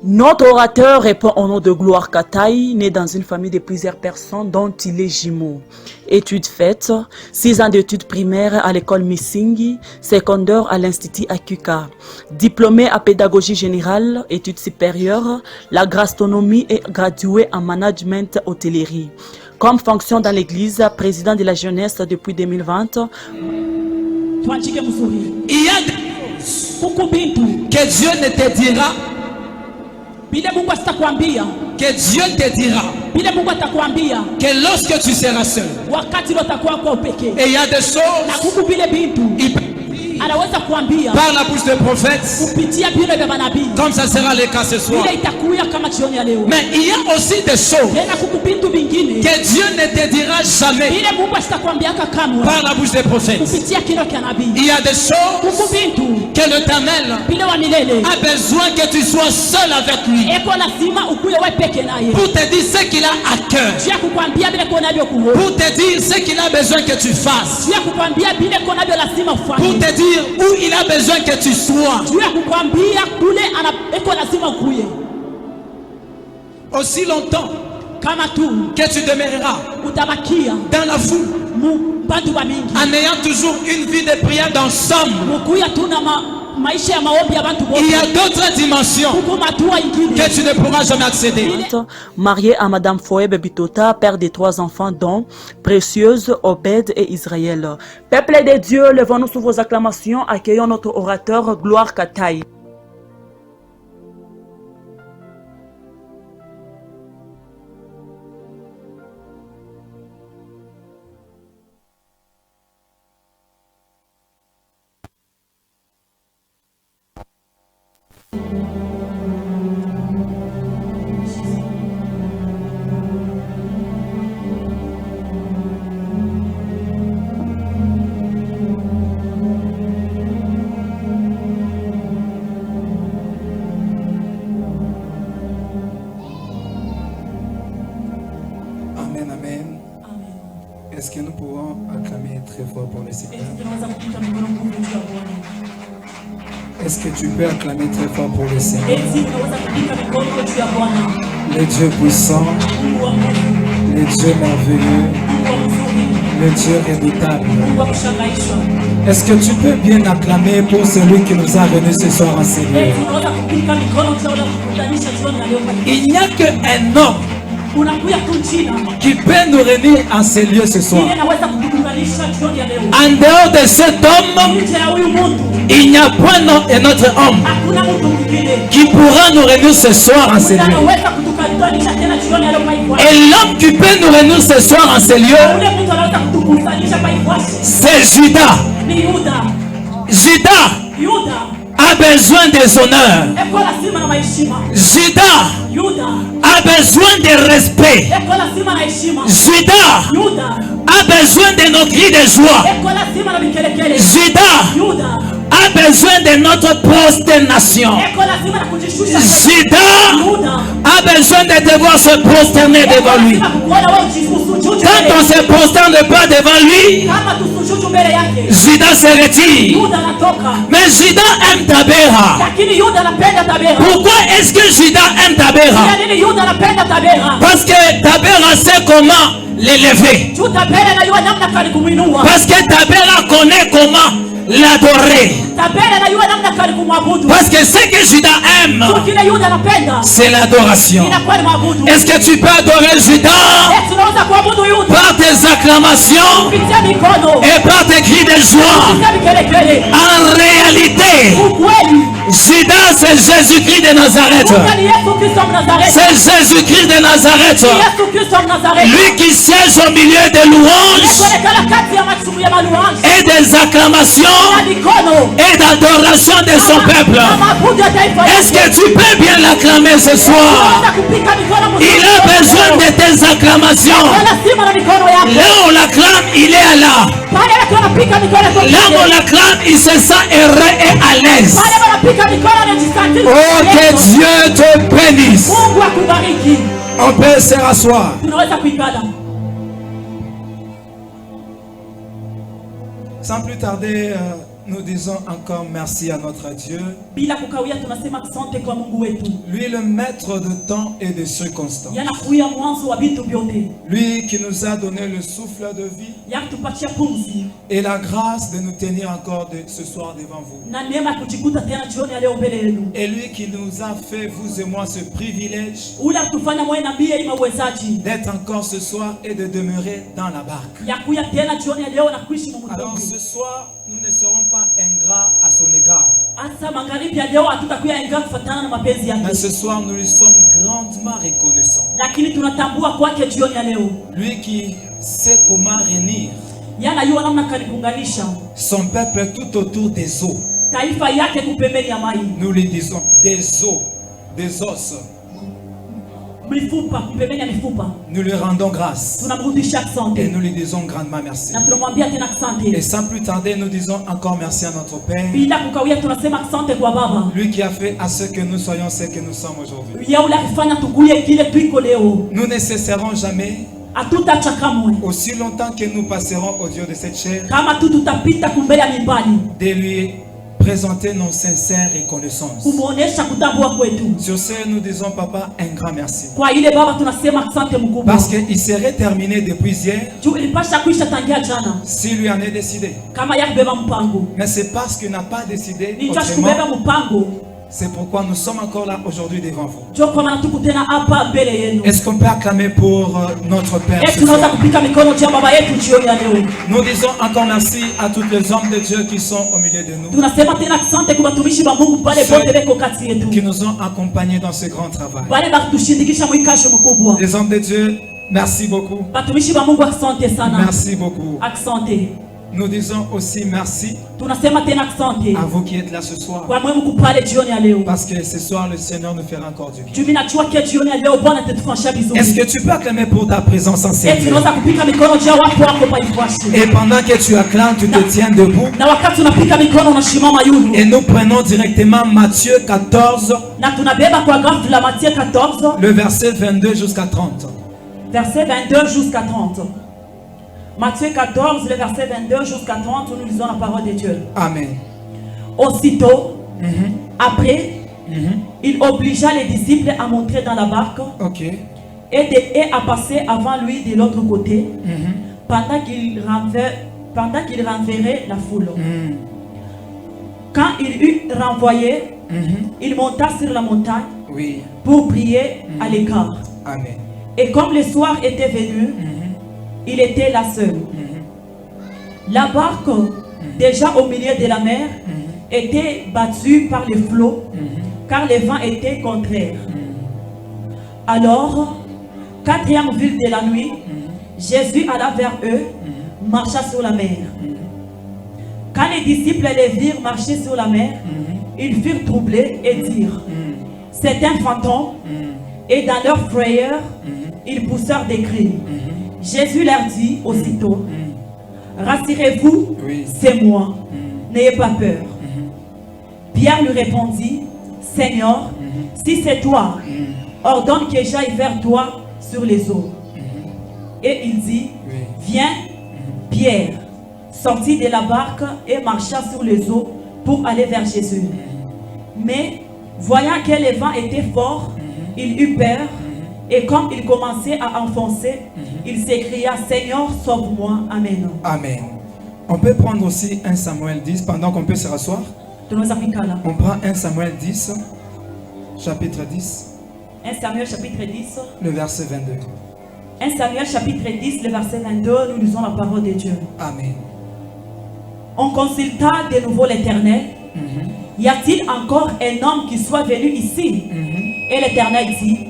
Notre orateur répond au nom de Gloire Kataï, né dans une famille de plusieurs personnes dont il est jumeau. Études faites, 6 ans d'études primaires à l'école Missingi, secondaire à l'Institut Akuka. Diplômé à pédagogie générale, études supérieures, la gastronomie et gradué en management hôtellerie. Comme fonction dans l'église, président de la jeunesse depuis 2020. Il y a des choses que Dieu ne te dira. Que Dieu te dira que lorsque tu seras seul, et il y a des choses il peut dire par la bouche de prophète, comme ça sera le cas ce soir. Mais il y a aussi des choses que Dieu ne te dira jamais par la bouche des prophètes. Il y a des choses que l'Éternel a besoin que tu sois seul avec lui pour te dire ce qu'il a à cœur, pour te dire ce qu'il a besoin que tu fasses, pour te dire où il a besoin que tu sois. Aussi longtemps que tu demeureras dans la foule en ayant toujours une vie de prière d'ensemble, il y a d'autres dimensions que tu ne pourras jamais accéder. Marié à Madame Foeb Bitota, père de 3 enfants dont Précieuse, Obed et Israël. Peuple de Dieu, levons-nous sous vos acclamations, accueillons notre orateur Gloire Kataï. Est-ce que nous pouvons acclamer très fort pour le Seigneur? Est-ce que tu peux acclamer très fort pour le Seigneur? Le Dieu puissant, le Dieu merveilleux, le Dieu redoutable. Est-ce que tu peux bien acclamer pour celui qui nous a réunis ce soir en Seigneur? Il n'y a qu'un homme qui peut nous réunir en ces lieux ce soir. En dehors de cet homme, il n'y a point un autre homme qui pourra nous réunir ce soir en ces lieux. Et l'homme qui peut nous réunir ce soir en ces lieux, c'est Judas. Judas a besoin des honneurs. Judas a besoin de respect. Judas a besoin de nos cris de joie. Judas a besoin de notre prosternation. Judas a besoin de devoir se prosterner devant lui. Quand on se prosterne pas devant lui, Judas se retire. Mais Judas aime Tabera. Pourquoi est-ce que Judas aime Tabera? Parce que Tabera sait comment l'élever. Parce que Tabera connaît comment l'adorer. Parce que ce que Judas aime, c'est l'adoration. Est-ce que tu peux adorer Judas par tes acclamations et par tes cris de joie? En réalité, Judas, c'est Jésus-Christ de Nazareth. C'est Jésus-Christ de Nazareth. Lui qui siège au milieu des louanges et des acclamations et d'adoration de son peuple. Est-ce que tu peux bien l'acclamer ce soir? Il a besoin de tes acclamations. Là où on l'acclame, il est là. Là où on l'acclame, il se sent heureux et à l'aise. Oh, que Dieu te bénisse. On peut se rasseoir. Sans plus tarder, Nous disons encore merci à notre Dieu. Lui, le maître de temps et de circonstances. Lui qui nous a donné le souffle de vie et la grâce de nous tenir encore ce soir devant vous. Et lui qui nous a fait, vous et moi, ce privilège d'être encore ce soir et de demeurer dans la barque. Alors ce soir, nous ne serons pas ingrats à son égard. Mais ce soir, nous lui sommes grandement reconnaissants. Lui qui sait comment réunir son peuple tout autour des eaux. Nous lui disons des eaux, des os. Nous lui rendons grâce et nous lui disons grandement merci. Et sans plus tarder, nous disons encore merci à notre Père, lui qui a fait à ce que nous soyons ce que nous sommes aujourd'hui. Nous ne cesserons jamais, aussi longtemps que nous passerons au Dieu de cette chair, de lui présenter nos sincères reconnaissances. Sur ce, nous disons, Papa, un grand merci. Parce qu'il serait terminé depuis hier, s'il lui en est décidé. Mais c'est parce qu'il n'a pas décidé autrement. C'est pourquoi nous sommes encore là aujourd'hui devant vous. Est-ce qu'on peut acclamer pour notre Père? Nous disons encore merci à tous les hommes de Dieu qui sont au milieu de nous, ceux qui nous ont accompagnés dans ce grand travail. Les hommes de Dieu, merci beaucoup. Merci beaucoup. Nous disons aussi merci à vous qui êtes là ce soir, parce que ce soir le Seigneur nous fera encore du bien. Est-ce que tu peux acclamer pour ta présence en Seigneur? Et pendant que tu acclames, tu te tiens debout. Et nous prenons directement Matthieu 14, le verset 22 jusqu'à 30. Verset 22 jusqu'à 30. Matthieu 14, le verset 22 jusqu'à 30, nous lisons la parole de Dieu. Amen. Aussitôt, après, il obligea les disciples à monter dans la barque et à passer avant lui de l'autre côté, pendant qu'il renverrait la foule. Quand il eut renvoyé, il monta sur la montagne pour prier à l'écart. Amen. Et comme le soir était venu, il était là seul. La barque, déjà au milieu de la mer, était battue par les flots, car le vent était contraire. Alors, quatrième ville de la nuit, Jésus alla vers eux, marcha sur la mer. Quand les disciples les virent marcher sur la mer, ils furent troublés et dirent, c'est un fantôme, et dans leur frayeur, ils poussèrent des cris. Jésus leur dit aussitôt, rassurez-vous, c'est moi, n'ayez pas peur. Pierre lui répondit, Seigneur, si c'est toi, ordonne que j'aille vers toi sur les eaux. Et il dit, viens. Pierre sortit de la barque et marcha sur les eaux pour aller vers Jésus. Mais voyant que le vent était fort, il eut peur. Et comme il commençait à enfoncer, il s'écria, Seigneur, sauve-moi. Amen. Amen. On peut prendre aussi 1 Samuel 10 pendant qu'on peut se rasseoir. On prend 1 Samuel 10, chapitre 10. 1 Samuel chapitre 10. Le verset 22. 1 Samuel chapitre 10, le verset 22, nous lisons la parole de Dieu. Amen. On consulta de nouveau l'Éternel. Y a-t-il encore un homme qui soit venu ici? Et l'Éternel dit,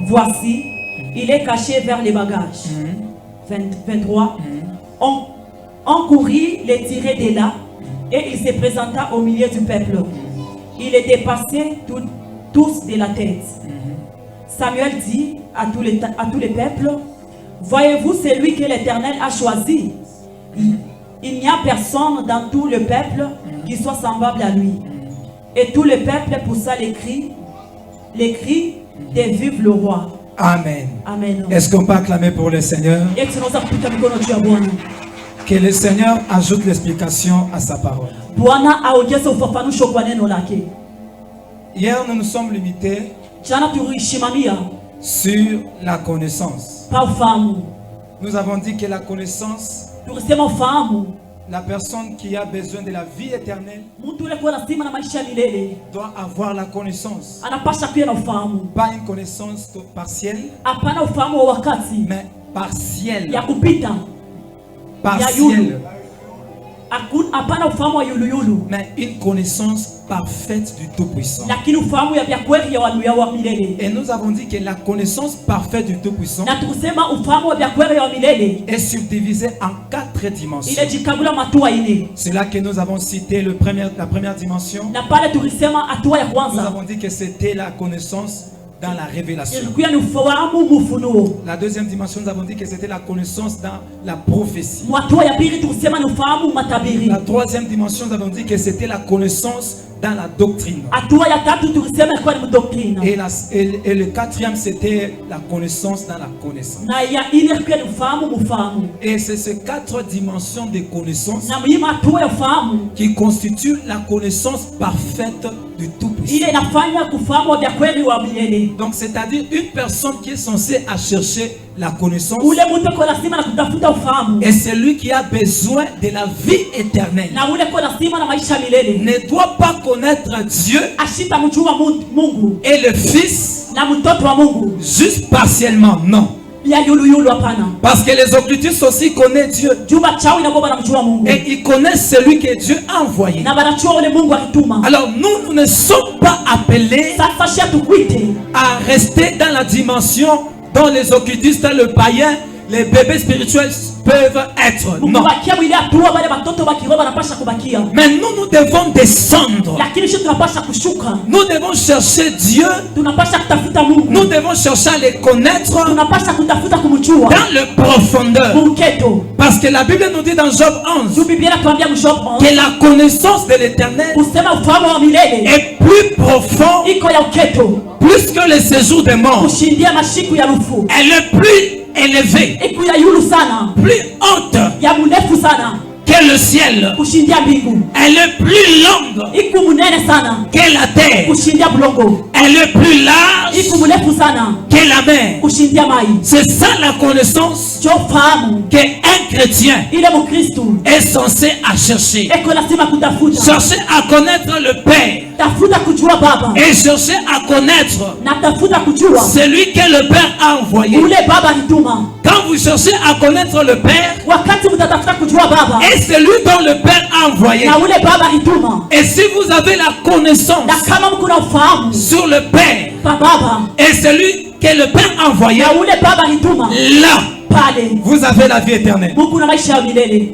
voici, il est caché vers les bagages. 23. On courut les tirer de là, et il se présenta au milieu du peuple. Il était passé tous de la tête. Samuel dit à tous les peuples, voyez-vous celui que l'Éternel a choisi? Il n'y a personne dans tout le peuple qui soit semblable à lui. Et tout le peuple poussa les cris de vive le roi. Amen. Amen. Est-ce qu'on peut acclamer pour le Seigneur? Que le Seigneur ajoute l'explication à sa parole. Bwana aongeze ufafanusho kwa neno lake. Hier, nous nous sommes limités Jana tulishimamia sur la connaissance. pa ufahamu. Nous avons dit que la connaissance, Tulisema ufahamu, la personne qui a besoin de la vie éternelle mtu ule kwa lazima na maisha milele doit avoir la connaissance. anapasha kuwa na ufahamu. Pas une connaissance partielle, Hapana ufahamu wa wakati mais partielle. ya kupita. Partielle. Hapana ufahamu wa yuluyulu, Mais une connaissance parfaite du Tout-Puissant. lakini ufahamu ya vya kweli ya wa milele. Et nous avons dit que la connaissance parfaite du Tout-Puissant Na tukusema ufahamu wa vya kweli ya wa milele est subdivisée en 4 dimensions. ile jikabula matua ine. C'est là que nous avons cité la première dimension. Na pale tulisema hatua ya Nous kwanza avons dit que c'était la connaissance dans la révélation. ilikuwa ni ufahamu mufunuo. La deuxième dimension, nous avons dit que c'était la connaissance dans la prophétie. Hatua ya pili tulisema ni ufahamu matabiri. La troisième dimension, nous avons dit que c'était la connaissance dans la doctrine. Hatua ya tatu tulisema ilikuwa ni doktrina. Et le quatrième, c'était la connaissance dans la connaissance. Na ya ine ilikuwa ni ufahamu mufahamu. Et c'est ces 4 dimensions de connaissance Na muhimu hatua ya ufahamu qui constituent la connaissance parfaite du Tout-Puissant. ile inafanya kufahamu vya kweli wa milele. Donc, c'est-à-dire une personne qui est censée à chercher la connaissance Ule mtu kwa lazima na kutafuta ufahamu. et celui qui a besoin de la vie éternelle Na ule kwa lazima na maisha milele ne doit pas connaître Dieu ashita mjua Mungu et le Fils na mtoto wa Mungu juste partiellement, non. ya yuluyulu hapana. Parce que les occultistes aussi connaissent Dieu Juba chao inakuwa banamjua Mungu et ils connaissent celui que Dieu a envoyé. na banachua ule Mungu akituma. Alors nous ne sommes pas appelés Sasa shia tukwite à rester dans la dimension dont les occultistes, le païen, les bébés spirituels peuvent être. Non. kubakia mwili hatua wale watoto wa kiroho wanapasha kubakia. Mais nous devons descendre. Lakini sisi tunapasha kushuka. Nous devons chercher Dieu. Tunapasha kutafuta Mungu. Nous devons chercher à les connaître Tunapasha kutafuta kumjua dans le profondeur. Munketo. Parce que la Bible nous dit dans Job 11 Biblia inatuambia Job 11 que la connaissance de l'Éternel kusema ufahamu wa milele est plus profond, iko ya uketo plus que le séjour des morts. kushindia mashiku ya lufu. Elle est plus élevée, Iko ya yulu sana plus haute ya munefu sana que le ciel. kushindia mbingu. Elle est plus longue Iko munene sana que la terre. kushindia bulongo. Elle est plus large Iko munefu sana que la mer. kushindia mai. C'est ça la connaissance Jo fahamu qu'un chrétien ile Mukristo est censé à chercher. eko lazima kutafuta. Chercher à connaître le Père Tafuta kujua Baba et chercher à connaître na tafuta kujua celui que le Père a envoyé. ule Baba alituma. Quand vous cherchez à connaître le Père Wakati mtatafuta kujua Baba et celui dont le Père a envoyé, na ule Baba alituma, et si vous avez la connaissance na kama mko na ufahamu sur le Père pa Baba et celui que le Père a envoyé, na ule Baba alituma, là pale vous avez la vie éternelle. mko na maisha ya milele.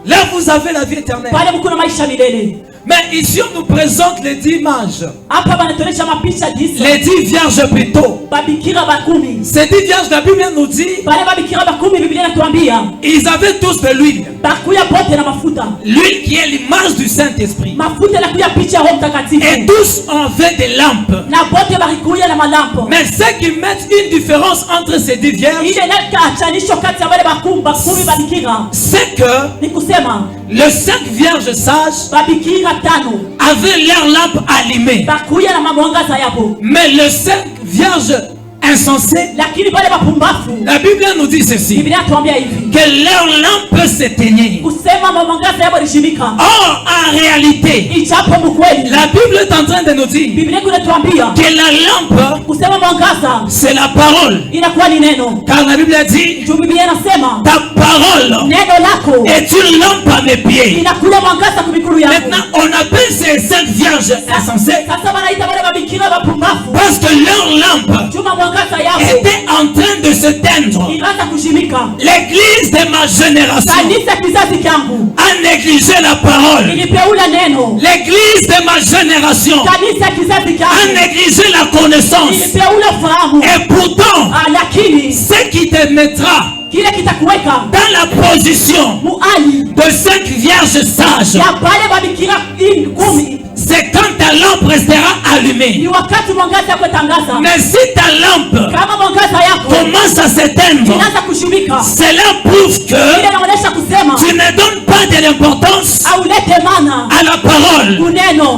Là vous avez la vie éternelle. Pale mko na maisha ya milele. Mais ici on nous présente les 10 mages, Hapa banatonesha mapicha 10 les 10 vierges plutôt. babikira bakumi. Ces 10 vierges, la Bible nous dit, Pale babikira bakumi Biblia inatuambia ils avaient tous de l'huile. bakuya bote na mafuta. L'huile qui est l'image du Saint-Esprit. Mafuta la kuya picha ya Roho Mtakatifu. Et tous avaient des lampes. Na bote barikuya na malampo. Mais ceux qui mettent une différence entre ces 10 vierges, Ile naka achanisho kati ya wale bakumi babikira. c'est que Ni kusema les 5 vierges sages babikira tano avaient leurs lampes allumées. bakuya na mamwangaza yabo. Mais les 5 vierges insensées, Lakini wale bapumbafu la Bible nous dit ceci, Biblia inatuambia hivi que leurs lampes s'éteignaient. kusema mamwangaza yabo ilishimika. Or, en réalité, Ichapo mkweli la Bible est en train de nous dire Biblia inatuambia que la lampe, kusema mwangaza c'est la parole. inakuwa ni neno. Car la Bible dit, Juu Biblia inasema ta parole neno lako est une lampe à mes pieds. inakuja mwangaza kwa miguu yako. Maintenant, on appelle ces 5 vierges insensées Sasa wanaita wale mabikira wapumbavu parce que leur lampe chuma mwangaza yao était en train de se teindre. inaanza kushimika. L'église de ma génération Kanisa kizazi changu a négligé la parole. ilipeula neno. L'église de ma génération Kanisa kizazi a changu négligé la connaissance. ilipeula fahamu. Et pourtant, Lakini ce qui te mettra kile kitakuweka dans la position muali de 5 vierges sages, ya pale mabikira 10 c'est quand ta lampe restera allumée. ni wakati mwangaza yako tangaza. Mais si ta lampe Kama mwangaza yako commence à s'éteindre, inaanza kushimika, cela prouve que ile inaonyesha kusema tu ne donnes pas de l'importance au lete mana à la parole.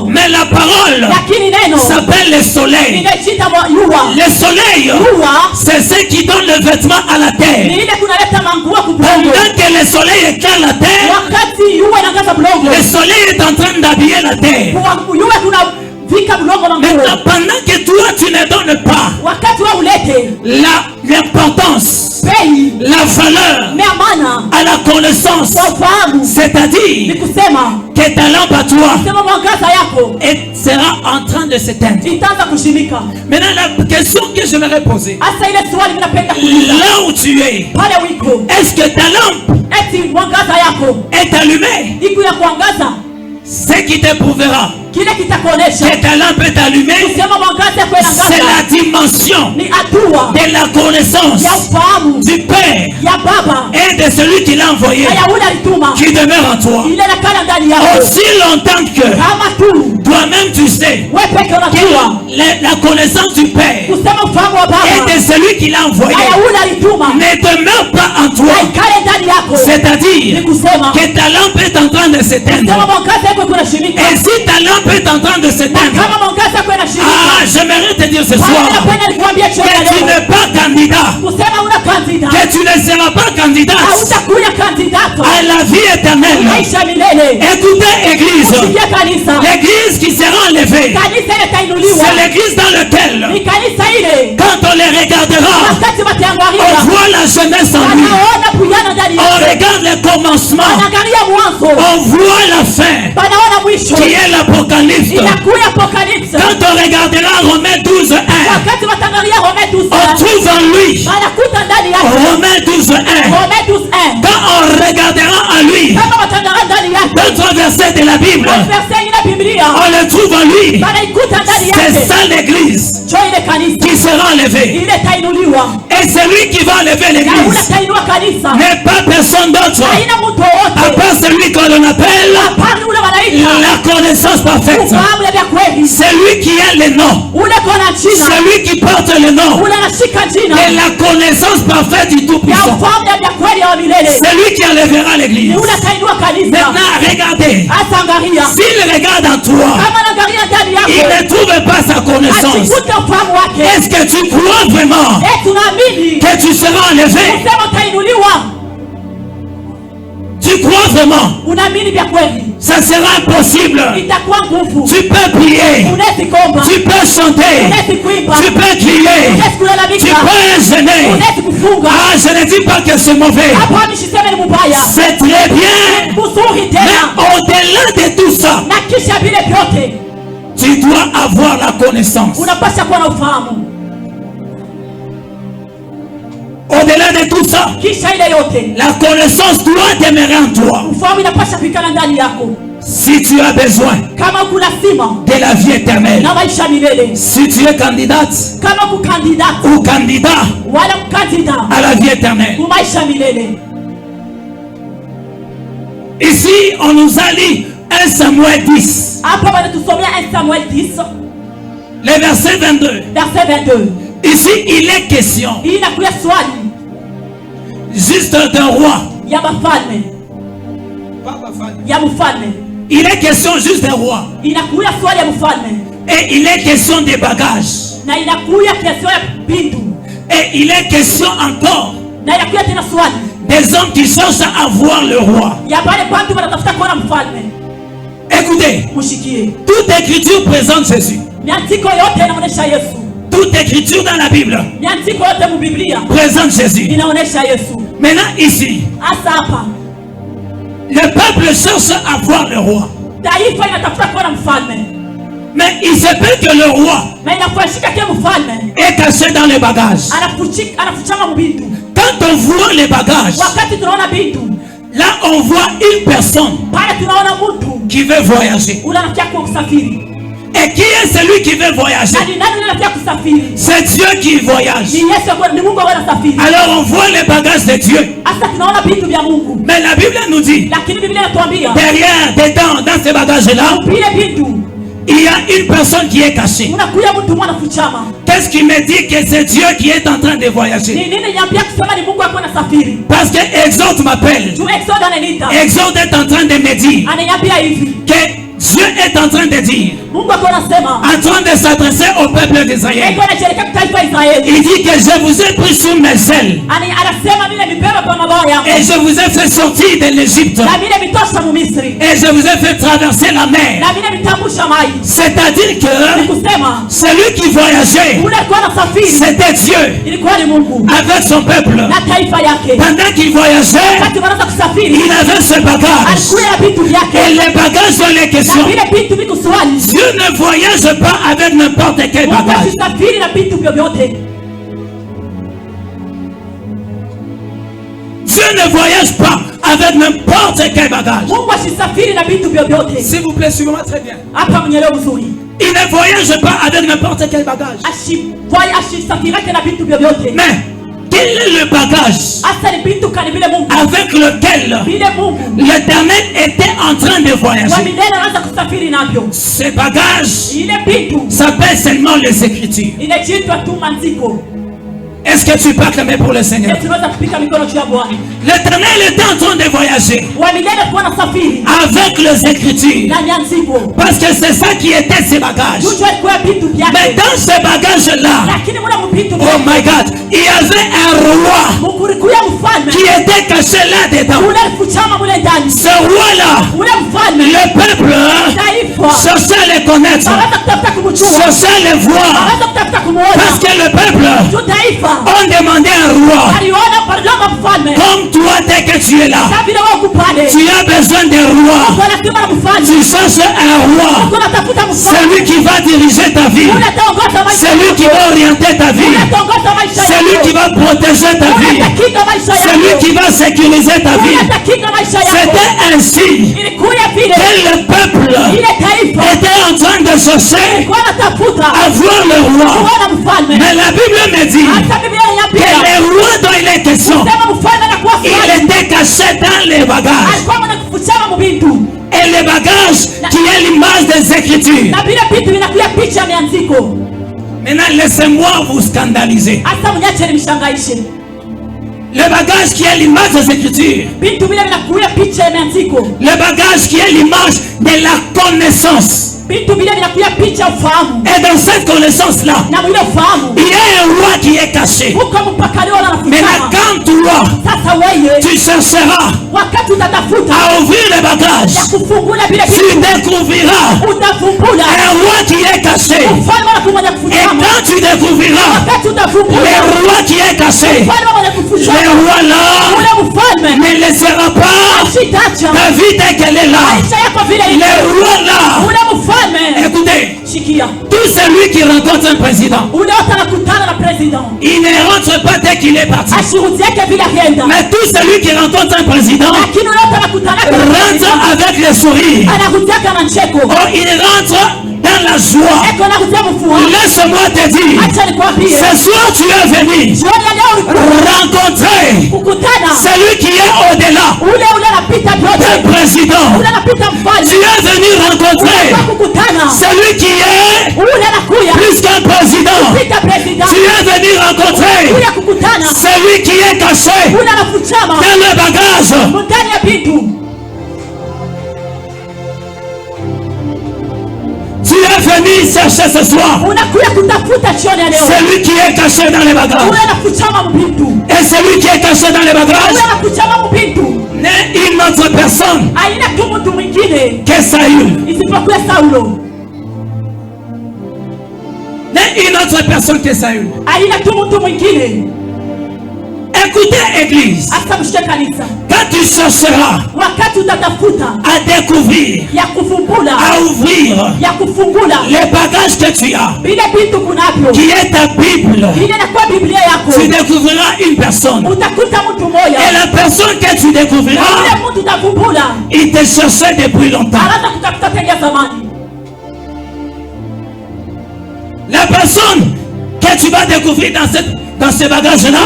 Mais la parole s'appelle le soleil. Le soleil, c'est ce qui donne le vêtement à la terre. Pendant que le soleil éclaire la terre, le soleil est en train d'habiller la terre. Maintenant, pendant que toi tu ne donnes pas l'importance, la valeur à la connaissance, c'est-à-dire que ta lampe à toi sera en train de s'éteindre. Maintenant, la question que j'aimerais poser, là où tu es, est-ce que ta lampe est allumée? Ce qui te prouvera que ta lampe est allumée, c'est la dimension de la connaissance du Père et de celui qui l'a envoyé, qui demeure en toi. Aussi longtemps que toi-même tu sais que la connaissance du Père et de celui qui l'a envoyé ne demeure pas en toi, c'est-à-dire que ta lampe est en train de s'éteindre. Et si ta lampe est en train de s'éteindre, j'aimerais te dire ce soir que tu n'es pas candidat, que tu ne seras pas candidat à la vie éternelle. Écoutez, église, l'église qui sera enlevée, c'est l'église dans laquelle, quand on les regardera, on voit la jeunesse en lui, on regarde le commencement, on voit la fin, qui est l'Apocalypse. Quand on regardera Romains 12:1, on trouve en lui Romains 12:1. Quand on regardera en lui d'autres versets de la Bible, on le trouve en lui. C'est ça l'église qui sera enlevée. Et celui qui va enlever l'église n'est pas personne d'autre à part celui qu'on appelle la connaissance parfaite. C'est lui qui a le nom, celui qui porte le nom et la connaissance parfaite du Tout-Puissant. C'est lui qui enlèvera l'église. Maintenant, regardez, s'il regarde en toi, il ne trouve pas sa connaissance. Est-ce que tu crois vraiment que tu seras enlevé? Tu crois vraiment? Ça sera impossible. Tu peux prier, tu peux chanter, tu peux crier, tu peux gêner. Je ne dis pas que c'est mauvais, c'est très bien. Mais au-delà de tout ça, tu dois avoir la connaissance. Au-delà de tout ça, la connaissance doit demeurer en toi. Si tu as besoin de la vie éternelle, si tu es candidate ou candidat à la vie éternelle, ici on nous a lu 1 Samuel 10, le verset 22. Ici il est question juste d'un roi. Il est question juste d'un roi. Et il est question des bagages. Et il est question encore des hommes qui cherchent à voir le roi. Écoutez, toute écriture présente Jésus. Toute écriture dans la Bible présente Jésus. Maintenant ici, le peuple cherche à voir le roi. Mais il se peut que le roi est caché dans les bagages. Quand on voit les bagages, là on voit une personne qui veut voyager. Et qui est celui qui veut voyager? C'est Dieu qui voyage. Alors on voit les bagages de Dieu. Mais la Bible nous dit, derrière, dedans, dans ces bagages-là, il y a une personne qui est cachée. Qu'est-ce qui me dit que c'est Dieu qui est en train de voyager? Parce que Exode m'appelle. Exode est en train de me dire que Dieu est en train de dire, en train de s'adresser au peuple d'Israël. Il dit que je vous ai pris sous mes ailes et je vous ai fait sortir de l'Égypte et je vous ai fait traverser la mer. C'est-à-dire que celui qui voyageait, c'était Dieu avec son peuple. Pendant qu'il voyageait, il avait ce bagage. Et les bagages dans les questions, Dieu ne voyage pas avec n'importe quel bagage. Dieu ne voyage pas avec n'importe quel bagage. S'il vous plaît, suivez-moi très bien. Il ne voyage pas avec n'importe quel bagage. Mais quel est le bagage avec lequel l'Éternel était en train de voyager? Ce bagage s'appelle seulement les Écritures. Est-ce que tu peux acclamer pour le Seigneur? L'Éternel était en train de voyager avec les Écritures, parce que c'est ça qui était ses bagages. Mais dans ces bagages-là, oh my God, il y avait un roi qui était caché là-dedans. Ce roi-là, le peuple cherchait à les connaître, cherchait à les voir, parce que le peuple on demandait un roi. Comme toi, dès que tu es là, tu as besoin d'un roi. Tu cherches un roi. Celui qui va diriger ta vie, celui qui va orienter ta vie, celui qui va protéger ta vie, celui qui va sécuriser ta vie. C'était ainsi que le peuple était en train de chercher à voir le roi. Mais la Bible me dit que le roi dont il est question, il était caché dans les bagages. Et les bagages qui est l'image des Écritures. Maintenant, laissez-moi vous scandaliser. Le bagage qui est l'image des Écritures. Le bagage qui est l'image de la connaissance. Et dans cette connaissance-là, il y a un roi qui est caché. Maintenant, quand toi, tu chercheras à ouvrir les bagages, tu découvriras un roi qui est caché. Et quand tu découvriras le roi qui est caché, le roi là ne laissera pas ta vie dès qu'elle est là. Le roi là, écoutez, tout celui qui rencontre un président, il ne rentre pas dès qu'il est parti. Mais tout celui qui rencontre un président rentre avec le sourire. Oh, il rentre dans la joie. Laisse-moi te dire, ce soir tu es venu rencontrer celui qui est au-delà du président. Tu es venu rencontrer celui qui est plus qu'un président. Tu es venu rencontrer celui qui est caché dans le bagage. Tu es venu chercher ce soir celui qui est caché dans les bagages. Et celui qui est caché dans les bagages n'est une autre personne que Saül. N'est une autre personne que Saül. Écoutez, Église, quand tu chercheras à découvrir, à ouvrir les bagages que tu as, qui est ta Bible, tu découvriras une personne. Et la personne que tu découvriras, il te cherchait depuis longtemps. La personne que tu vas découvrir dans ce bagage-là,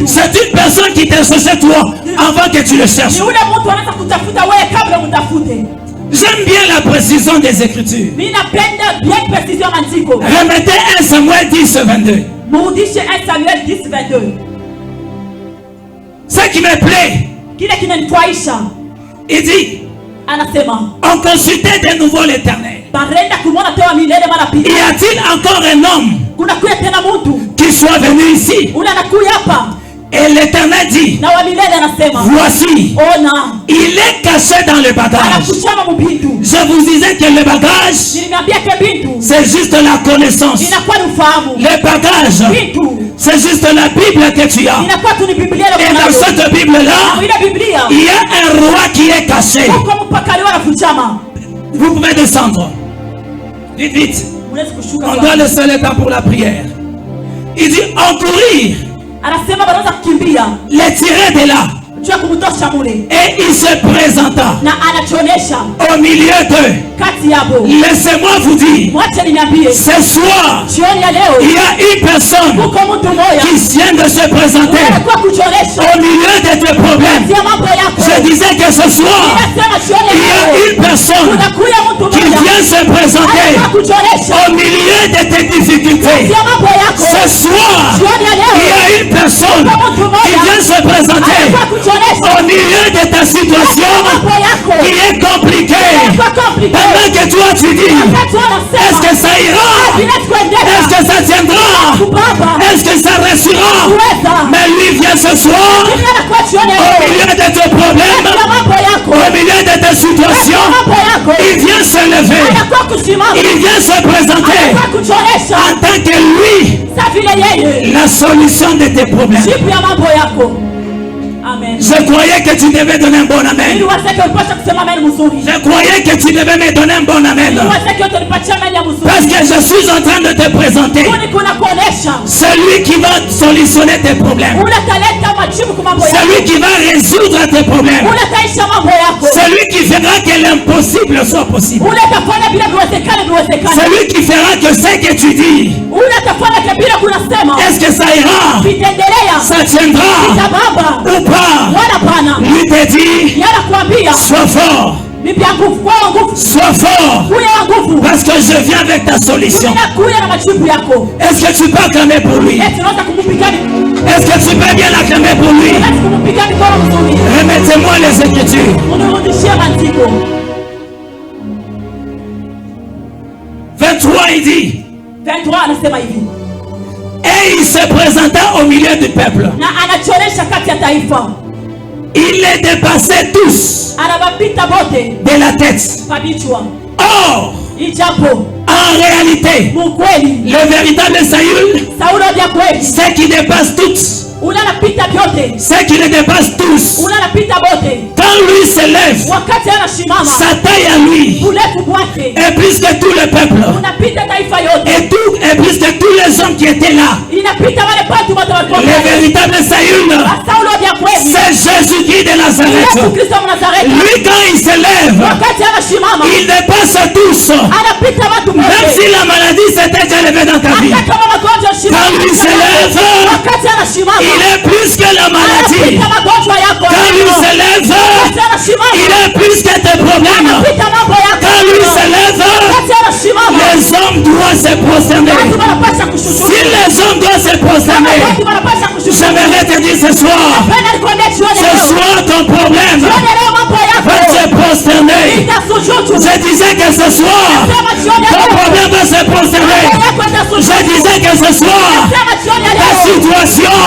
c'est une personne qui te cherchait toi avant que tu le cherches. J'aime bien la précision des Écritures. Remettez 1 Samuel 10, 22. Ce qui me plaît, il dit, on consultait de nouveau l'Éternel. Y a-t-il encore un homme qui soit venu ici? Et l'Éternel dit, voici, il est caché dans le bagage. Je vous disais que le bagage, c'est juste la connaissance. Le bagage, c'est juste la Bible que tu as. Et dans cette Bible-là, il y a un roi qui est caché. Vous pouvez descendre. Vite, vite. On doit laisser le temps pour la prière. Il dit encourir. Les tirer de là. Et il se présenta au milieu d'eux. Laissez-moi vous dire, ce soir, il y a une personne qui vient de se présenter au milieu de tes problèmes. Je disais que ce soir, il y a une personne qui vient se présenter au milieu de tes difficultés. Ce soir, il y a une personne qui vient se présenter au milieu de ta situation qui est compliquée. Pendant que toi tu dis, est-ce que ça ira? Est-ce que ça tiendra? Est-ce que ça restera? Mais lui vient ce soir au milieu de tes problèmes, au milieu de tes situations. Il vient se lever, il vient se présenter en tant que lui la solution de tes problèmes. Amen. Je croyais que tu devais donner un bon amen. Je croyais que tu devais me donner un bon amen. Parce que je suis en train de te présenter celui qui va solutionner tes problèmes. Celui qui va résoudre tes problèmes. Celui qui fera que l'impossible soit possible. Celui qui fera que ce que tu dis, est-ce que ça ira? Ça tiendra? Ou pas? Lui te dit, sois fort. Sois fort. Parce que je viens avec ta solution. Est-ce que tu peux acclamer pour lui? Est-ce que tu peux bien l'acclamer pour lui? Remettez-moi les Écritures. 23 il dit. Et il se présenta au milieu du peuple. Il les dépassait tous de la tête. Or, en réalité, le véritable Saül, c'est qui dépasse toutes. C'est qui les dépasse tous. Quand lui se lève, sa taille à lui est plus que tout le peuple. Et plus que tous les hommes qui étaient là. Le véritable Saül, c'est Jésus-Christ de Nazareth. Lui, quand il se lève, il dépasse tous. Même si la maladie s'était déjà levée dans ta vie, quand lui se lève, il est plus que la maladie. Quand lui se lève, il est plus que tes problèmes. Quand lui se lève, les hommes doivent se prosterner. Si les hommes doivent se prosterner, j'aimerais te dire ce soir, ton problème va se prosterner. Je disais que ce soir, ton problème va se prosterner. Je disais que ce soir, ta situation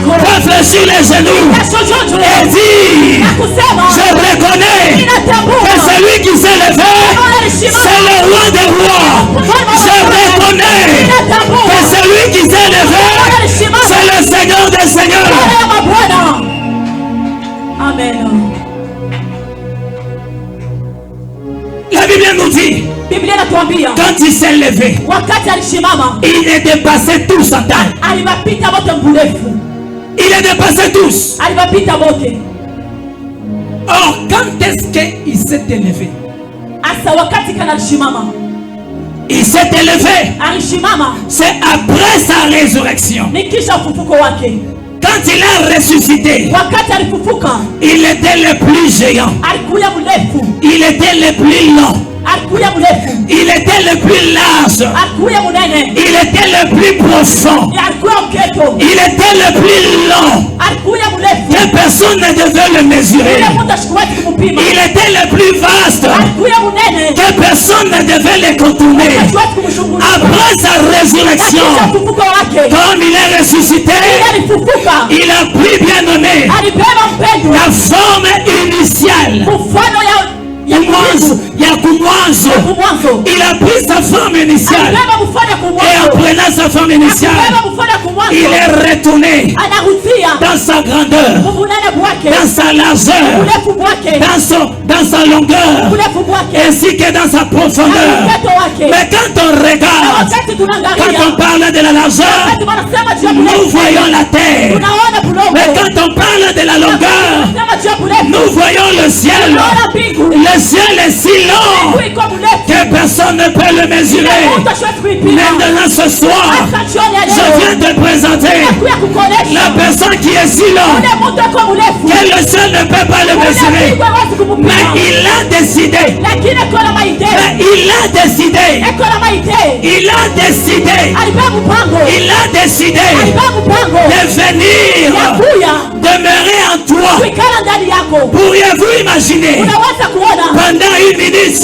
va fléchir les genoux et dire, je reconnais que celui qui s'est levé, c'est le roi des rois. Je reconnais que celui qui s'est levé, c'est le Seigneur des seigneurs. Amen. La Bible nous dit, quand il s'est levé, il les dépassait tous en taille. Il les dépassait tous. Or, quand est-ce qu'il s'est élevé? Il s'est élevé. C'est après sa résurrection. Quand quand il a ressuscité, il était le plus géant. Il était le plus long. Il était le plus large. Il était le plus profond. Il était le plus long. Que personne ne devait le mesurer. Il était le plus vaste. Que personne ne devait le contourner. Après sa résurrection, comme il est ressuscité, il a pris bien nommé la forme initiale. Il a pris sa forme initiale. Et en prenant sa forme initiale, il est retourné dans sa grandeur, dans sa largeur, dans sa longueur, ainsi que dans sa profondeur. Mais quand on regarde, quand on parle de la largeur, nous voyons la terre. Mais quand on parle de la longueur, nous voyons le ciel. Le ciel est si long que personne ne peut le mesurer. Maintenant ce soir, je viens te présenter la personne qui est si long que le ciel ne peut pas le mesurer. Mais il a décidé. De venir demeurer en toi. Pourriez-vous imaginer pendant une minute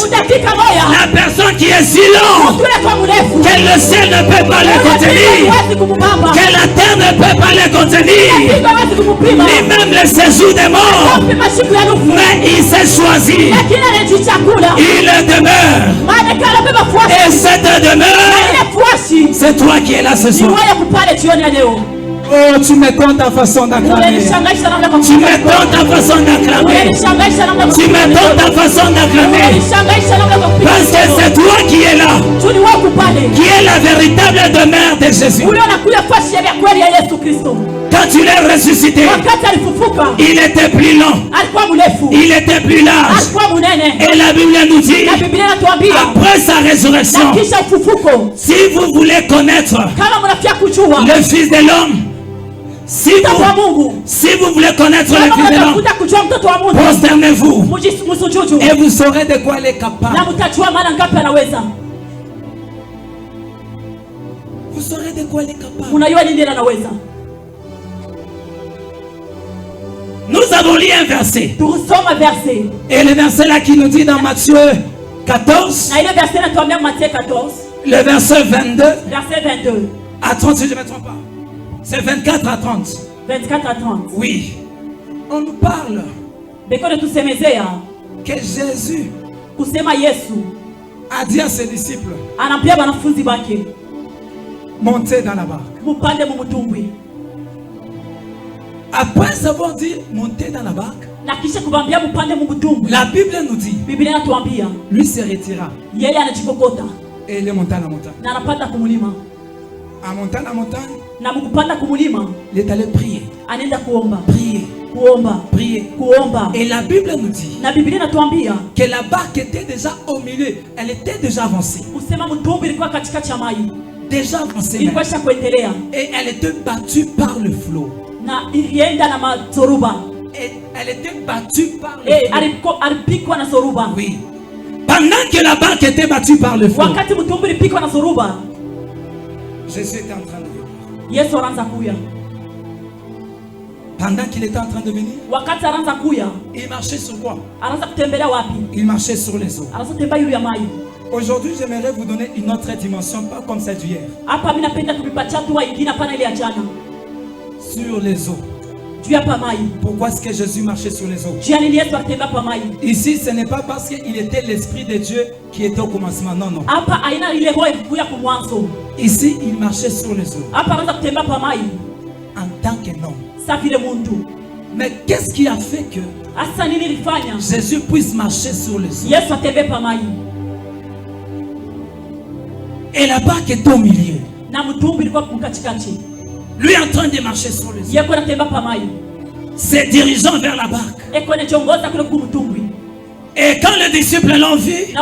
la personne qui est si longue que le ciel ne peut pas le contenir, que la terre ne peut pas le contenir, ni même le séjour des morts? Mais il s'est choisi. Il demeure. Et cette demeure, c'est toi qui es là ce soir. Oh, tu m'étonnes ta façon d'acclamer. Tu m'étonnes ta façon d'acclamer. Tu m'étonnes ta façon d'acclamer. Parce que c'est toi qui es là, qui est la véritable demeure de Jésus. Quand tu l'as ressuscité, il était plus long, il était plus large. Et la Bible nous dit, après sa résurrection, si vous voulez connaître le Fils de l'homme, si vous voulez connaître le Fils de l'homme, prosternez-vous et vous saurez de quoi il est capable. Vous saurez de quoi il est capable. Nous avons lu un verset. Et le verset là qui nous dit dans Matthieu 14, le verset 22 à 30, si je ne me trompe pas. C'est 24 à 30. 24 à 30. Oui. On nous parle que Jésus a dit à ses disciples, montez dans la barque. Après avoir dit monter dans la barque, la Bible nous dit, lui se retira et il est monté à la montagne. En montant la montagne, il est allé prier. Prier. Et la Bible nous dit que la barque était déjà au milieu. Elle était déjà avancée. Déjà avancée. Et elle était battue par le flot. Et elle était battue par le flot. Oui. Pendant que la barque était battue par le flot, Jésus était en train de venir. Pendant qu'il était en train de venir, il marchait sur quoi? Il marchait sur les eaux. Aujourd'hui, j'aimerais vous donner une autre dimension, pas comme celle d'hier. Sur les eaux. Pourquoi est-ce que Jésus marchait sur les eaux? Ici, ce n'est pas parce qu'il était l'Esprit de Dieu qui était au commencement. Non, non. Ici, il marchait sur les eaux en tant qu'homme. Mais qu'est-ce qui a fait que Jésus puisse marcher sur les eaux? Et la barque est au milieu. Lui en train de marcher sur les eaux, se dirigeant vers la barque. Et quand les disciples l'ont vu,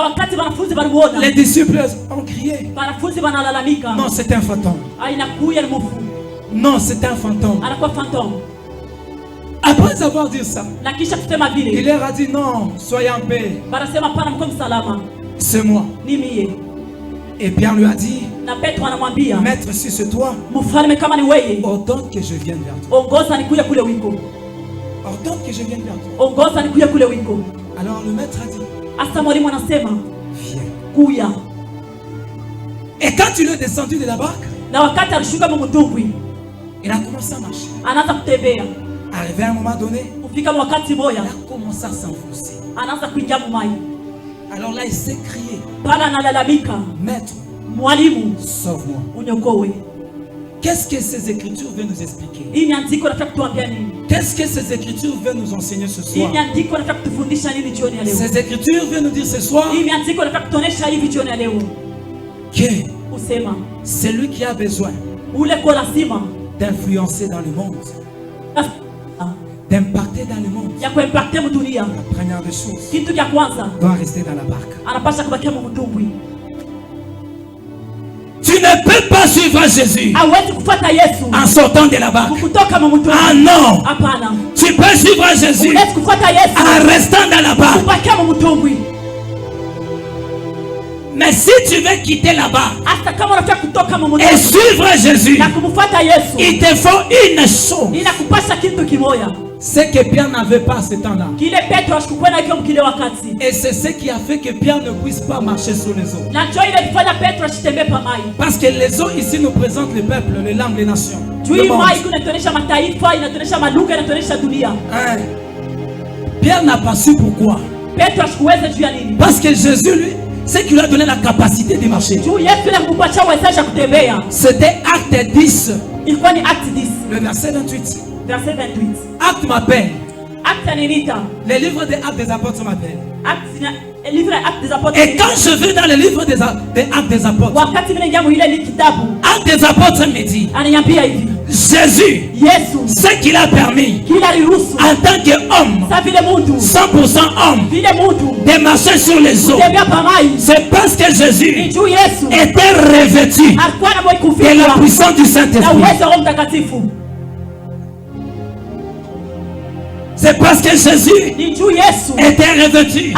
les disciples ont crié, non, c'est un fantôme. Non, c'est un fantôme. Après avoir dit ça, il leur a dit non, soyez en paix. C'est moi. Et Pierre lui a dit, Maître, si c'est toi, ordonne que je vienne vers toi. Ordonne que je vienne vers toi. Alors le maître a dit, viens. Et quand il est descendu de la barque, il a commencé à marcher. Arrivé à un moment donné, il a commencé à s'enfoncer. Alors là, il s'est crié, Maître, sauve-moi. Qu'est-ce que ces écritures veulent nous expliquer? Qu'est-ce que ces écritures veulent nous enseigner ce soir? Ces écritures veulent nous dire ce soir que c'est lui qui a besoin d'influencer dans le monde, d'impacter dans le monde. La première des choses doit rester dans la barque. Tu ne peux pas suivre Jésus en sortant de la barque. Ah non! Tu peux suivre Jésus en restant dans la barque. Mais si tu veux quitter la barque et suivre Jésus, il te faut une chose. C'est que Pierre n'avait pas ce temps-là. Et c'est ce qui a fait que Pierre ne puisse pas marcher sur les eaux. Parce que les eaux ici nous présentent le peuple, les langues, les nations. Pierre n'a pas su pourquoi. Parce que Jésus, lui, c'est qu'il lui a donné la capacité de marcher. C'était Acte 10. Le verset 28. Acte m'appelle. Le livre des Actes des Apôtres m'appelle. Et quand je vais dans le livre des Actes des Apôtres, Actes des Apôtres me dit, Jésus, ce qu'il a permis en tant qu'homme, 100% homme, de marcher sur les eaux, c'est parce que Jésus était revêtu de la puissance du Saint-Esprit. C'est parce que Jésus était revêtu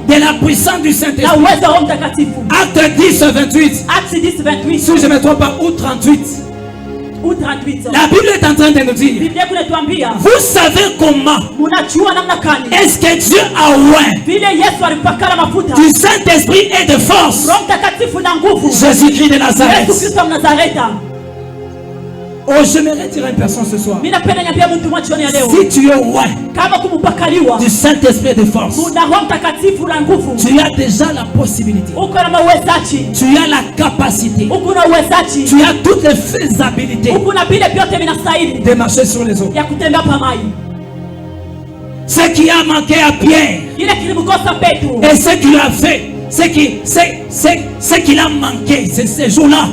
de la puissance du Saint-Esprit. Acte 10, 28. Si je ne me trompe pas, ou 38. La Bible est en train de nous dire, vous savez comment est-ce que Dieu a oint du Saint-Esprit et de force Jésus-Christ de Nazareth. Oh, j'aimerais dire à une personne ce soir, si tu es oint du Saint-Esprit de force, tu as déjà la possibilité, tu as la capacité, tu as toutes les faisabilités de marcher sur les eaux. Ce qui a manqué à Pierre et ce qu'il a fait, ce qu'il a manqué ces jours-là,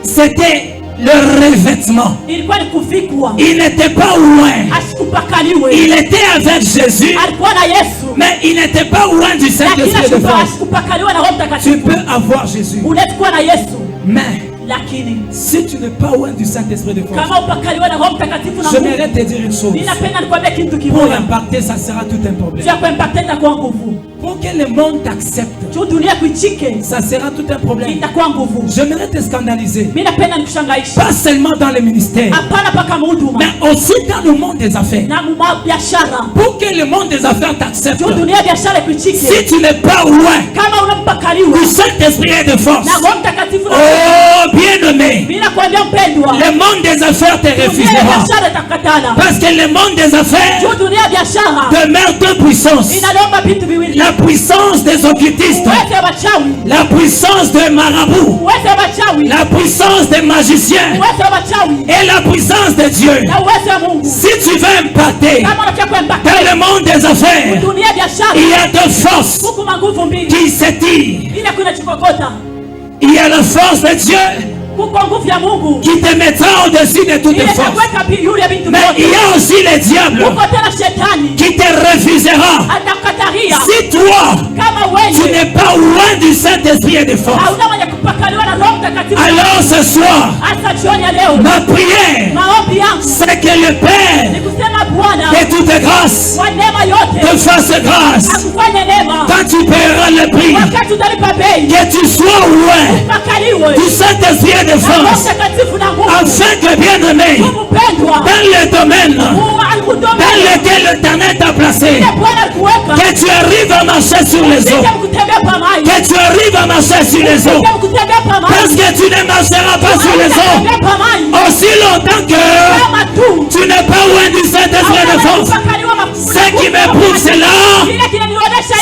c'était le revêtement. Il n'était pas loin. Il était avec Jésus, mais il n'était pas loin du Saint-Esprit de force. Tu peux avoir Jésus, mais si tu n'es pas loin du Saint-Esprit de force, j'aimerais te dire une chose. Pour impacter, ça sera tout un problème. Pour que le monde t'accepte, ça sera tout un problème. J'aimerais te scandaliser, pas seulement dans le ministère, mais aussi dans le monde des affaires. Pour que le monde des affaires t'accepte, si tu n'es pas loin du Saint-Esprit et de force, oh bien-aimé, le monde des affaires te refusera. Parce que le monde des affaires demeure deux puissances. La puissance des occultistes, la puissance des marabouts, la puissance des magiciens et la puissance de Dieu. Si tu veux impacter dans le monde des affaires, il y a deux forces qui s'étirent. Il y a la force de Dieu qui te mettra au-dessus de toutes les forces. Mais il y a aussi le diable qui te refusera. Si toi, tu n'es pas loin du Saint-Esprit et de force, Alors ce soir, ma prière, c'est que le Père de toute grâce te fasse grâce. Quand tu paieras le prix, que tu sois loin du Saint-Esprit de force, afin que, bien-aimé, dans le domaine dans lequel l'Éternel t'a placé, que tu arrives à marcher sur les eaux, que tu arrives à marcher sur les eaux, parce que tu ne marcheras pas sur les eaux aussi longtemps que tu n'es pas loin du Saint-Esprit de force. Ce qui me prouve cela,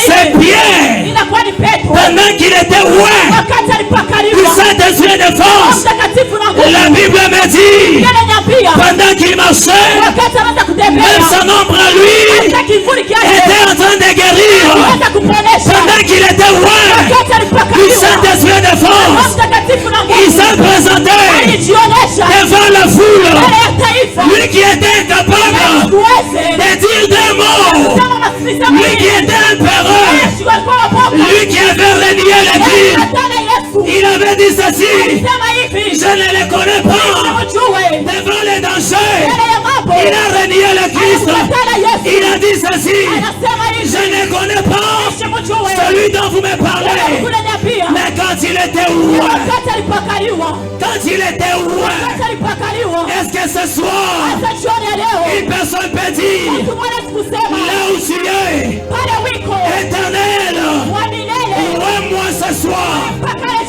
c'est Pierre, pendant qu'il était loin du Saint-Esprit de force, la Bible me dit, pendant qu'il marchait, même son ombre à lui était en train de guérir. Pendant qu'il était loin du Saint-Esprit de force, il s'est présenté devant la foule. Lui qui était incapable de dire des mots, lui qui était impéreux, lui qui avait renié l'Église, il avait dit ceci: je ne les connais pas. Devant les dangers, il a renié le Christ. Il a dit ceci: je ne connais pas celui dont vous me parlez. Mais quand il était loin, est-ce que ce soir une personne peut dire là où tu es, Éternel, ouais-moi ce soir,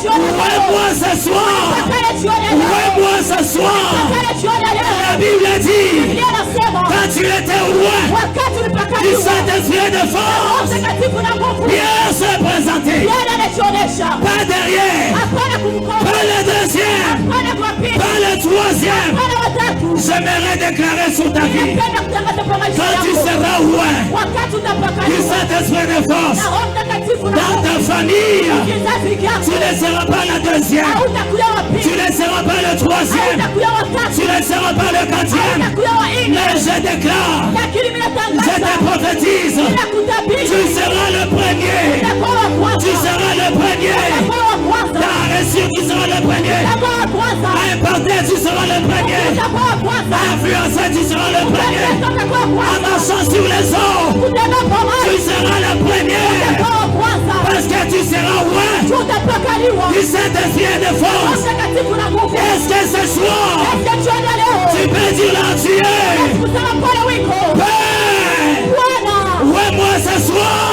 ouais-moi ce soir, ouais-moi ce soir. La Bible dit, quand tu étais loin du Saint-Esprit de force, Pierre s'est présenté, pas derrière, pas le deuxième, pas le troisième. J'aimerais déclarer sur ta vie, quand tu seras loin du Saint-Esprit de force, dans ta famille, tu ne seras pas la deuxième, tu ne seras pas le troisième, tu ne seras pas le quatrième. Mais je déclare, je te prophétise, tu seras le premier, tu seras le premier. Ta réussite, tu seras le premier. À imparter, tu seras le premier. À influencer, tu seras le premier. En marchant sur les eaux, tu seras le premier. Parce que tu seras loin du Saint-Esprit de force. Est-ce que ce soir, tu peux dire là tu es? Ouais, moi ce soir,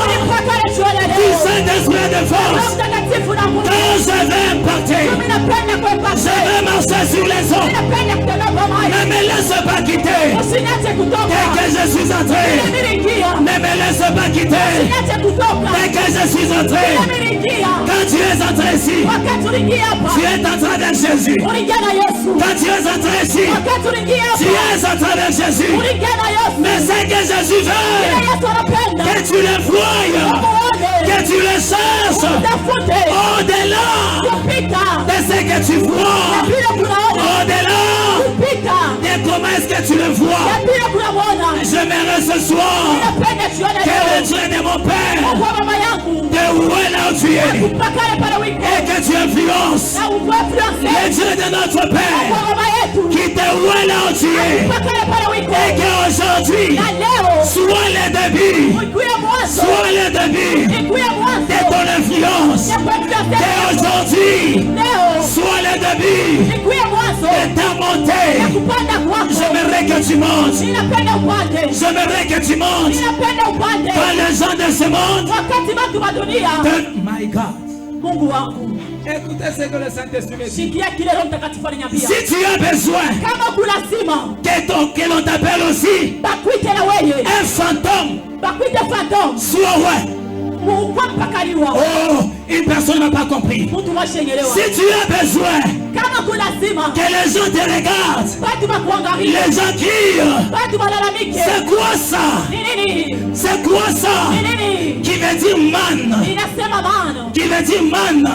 du Saint-Esprit de force. Quand je vais imparter, je vais marcher sur les eaux. Ne me laisse pas quitter. Dès que je suis entré, ne me laisse pas quitter. Dès que je suis entré, quand tu es entré ici, tu es en train de Jésus. Quand tu es entré ici, tu es en train de Jésus. Mais c'est que Jésus veut que tu le voies, que tu le cherches au-delà de ce que tu vois, au-delà de comment est-ce que tu le vois. J'aimerais ce soir que le Dieu de mon Père te voie là où tu es et que tu influences le Dieu de notre Père qui te voit là où tu es et qu'aujourd'hui soit le début, soit le début de ton influence, et aujourd'hui soit le début de ta montée. J'aimerais que tu montes, j'aimerais que tu montes par les gens de ce monde. My God. Écoutez ce que le Saint-Esprit me dit. Si tu as besoin que l'on t'appelle aussi un fantôme, sois ouais. Oh, une personne n'a pas compris. Si tu as besoin que les gens te regardent, les gens crient, c'est quoi ça? C'est quoi ça? Qui veut dire man? qui veut dire man,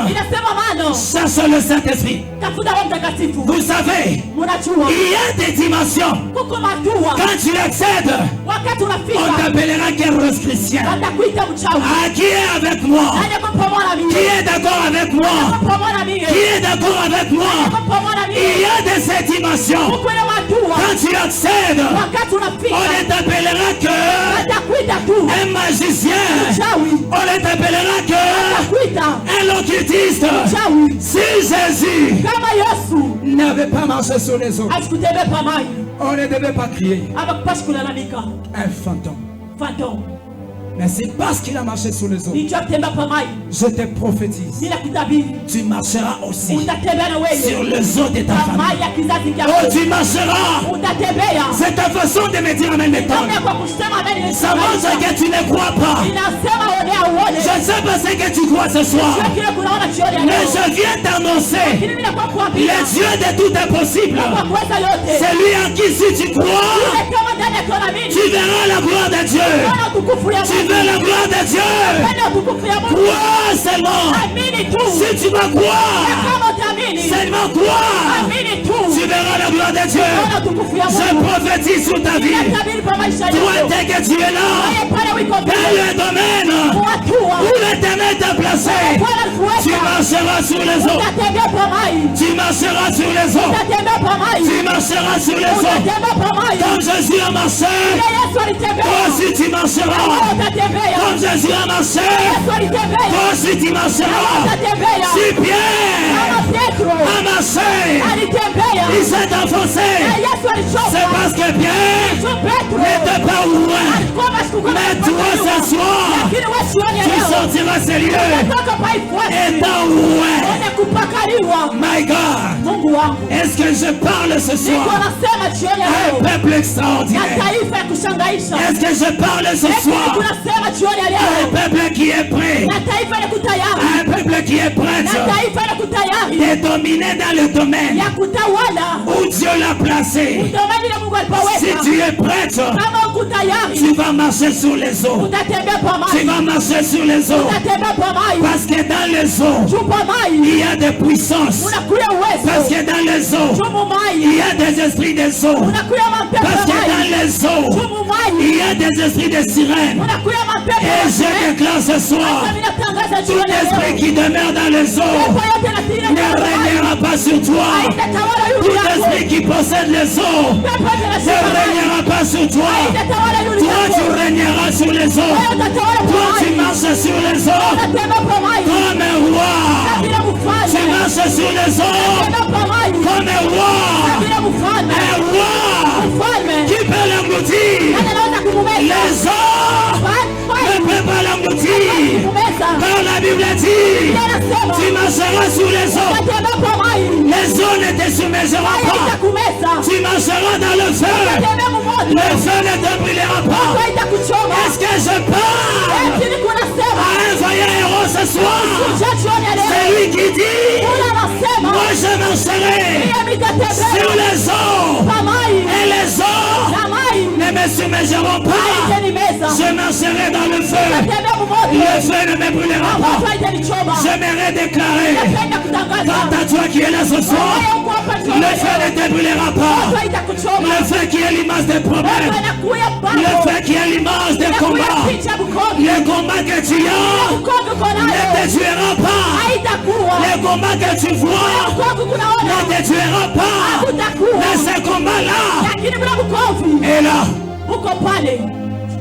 chasse le Saint-Esprit. Vous savez, il y a des dimensions. Quand tu accèdes, on t'appellera guerreuse chrétienne. Qui est avec moi? Qui est d'accord avec moi? Qui est d'accord avec moi? Il y a de ces dimensions. Quand tu accèdes, on t'appellera que un magicien. On t'appellera que un occultiste. Si Jésus n'avait pas marché sur les eaux, on ne devait pas crier un fantôme. Mais c'est parce qu'il a marché sur les eaux. Je te prophétise. Tu marcheras aussi sur les eaux de ta famille. Oh, tu marcheras. C'est ta façon de me dire amen méthode. Ça montre que tu ne crois pas. Je ne sais pas ce que tu crois ce soir. Mais je viens t'annoncer le Dieu de tout est possible. C'est lui en qui si tu crois, tu verras la gloire de Dieu. Tu veux la gloire de Dieu. Crois seulement. Si tu vas croire, seulement croire, tu verras la gloire de Dieu. Je prophétise sur ta vie. Toi, dès que tu es là, dans le domaine où l'Éternel t'a placé, tu marcheras sur les eaux. Tu marcheras sur les eaux. Tu marcheras sur les eaux. Comme Jésus a marché, toi aussi tu marcheras. Comme Jésus a marché, toi aussi tu marcheras. Si Pierre a marché, il s'est enfoncé. C'est parce que Pierre n'était pas loin. Mais toi ce soir, tu sortiras ces lieux étant loin. My God, est-ce que je parle ce soir à un peuple extraordinaire? Est-ce que je parle ce soir à un peuple qui est prêt? À un peuple qui est prêt de dominer dans le domaine où Dieu l'a placé. Si tu es prêt, tu vas marcher sur les eaux. Tu vas marcher sur les eaux. Parce que dans les eaux, il y a des puissances. Parce que dans les eaux, il y a des esprits des eaux. Parce que dans les eaux, il y a des esprits de sirènes. Et je déclare ce soir, tout esprit qui demeure dans les eaux ne régnera pas sur toi. Tout esprit qui possède les eaux ne régnera pas sur toi. Toi, tu régneras sur les eaux. Toi, tu marches sur les eaux comme un roi. Tu marches sur les eaux comme un roi. Un roi qui peut l'engloutir. Les eaux ne peuvent pas l'engloutir. Car la Bible dit, tu marcheras sur les eaux. Les eaux ne te submergeront pas. Tu marcheras dans le feu. Le feu ne te brûlera pas. Est-ce que je parle à un vaillant héros ce soir? C'est lui qui dit, moi je marcherai sur les eaux. Et les eaux ne me submergeront pas. Je marcherai dans le feu. Le feu ne me brûlera pas. J'aimerais déclarer, quant à toi qui es là ce soir, le feu ne te brûlera pas. Le feu qui est l'image des problèmes. Le feu qui est l'image des combats. Le combat que tu as ne te tuera pas. Le combat que tu vois ne te tuera pas. Mais ce combat-là est là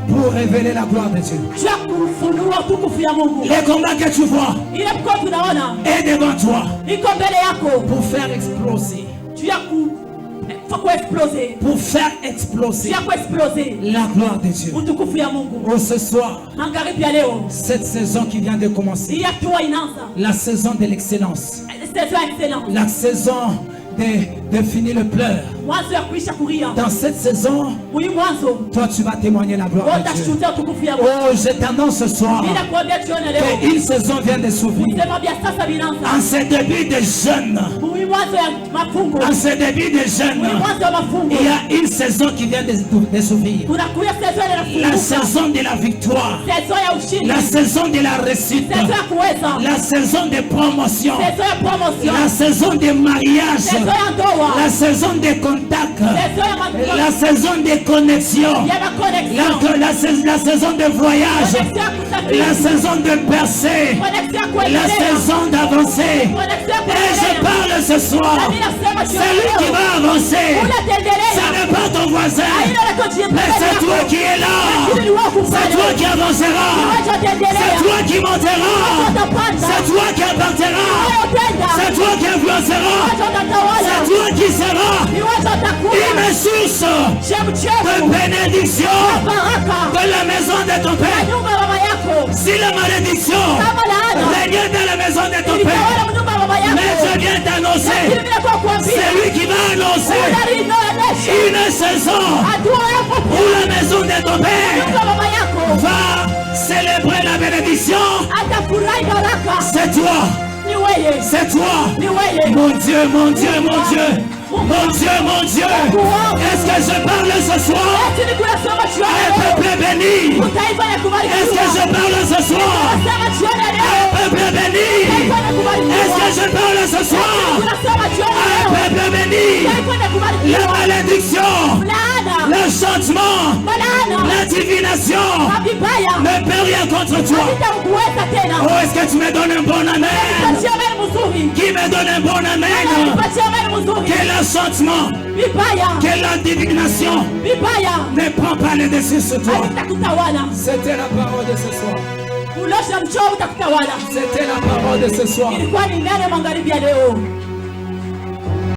pour révéler la gloire de Dieu. Les combats que tu vois est devant toi pour faire exploser. Pour faire exploser la gloire de Dieu. Oh, ce soir, cette saison qui vient de commencer, la saison de l'excellence, la saison de finir le pleur, Dans cette saison, toi tu vas témoigner la gloire de Dieu. Oh, je t'annonce ce soir qu'une saison vient de s'ouvrir. En ce début de jeûne, en ce début de jeûne, il y a une saison qui vient de s'ouvrir. La saison de la victoire, la saison de la réussite, la saison de promotion, la saison de mariage, la saison de contact, la saison de connexion, la saison de voyage, la saison de percée, la saison d'avancer. Et je parle ce soir, celui qui va avancer, ce n'est pas ton voisin, mais c'est toi qui es là, c'est toi qui avanceras, c'est toi qui monteras, c'est toi qui appartiendras, c'est toi qui influenceras, c'est toi qui seras une source de bénédiction de la maison de ton Père. Si la malédiction régnait dans la maison de ton Père, mais je viens t'annoncer, c'est lui qui va annoncer une saison où la maison de ton Père va célébrer la bénédiction. C'est toi. C'est toi. Mon Dieu, mon Dieu, mon Dieu. Mon Dieu, mon Dieu. Est-ce que je parle ce soir à un peuple béni? Est-ce que je parle ce soir à un peuple béni? Est-ce que je parle ce soir à un peuple béni? La malédiction, le changement, la divination ne peut rien contre toi. Oh, est-ce que tu me donnes un bon amen? Qui me donne un bon amen? Quel enchantement, quelle la divination ne prend pas le dessus sur toi. C'était la parole de ce soir. C'était la parole de ce soir.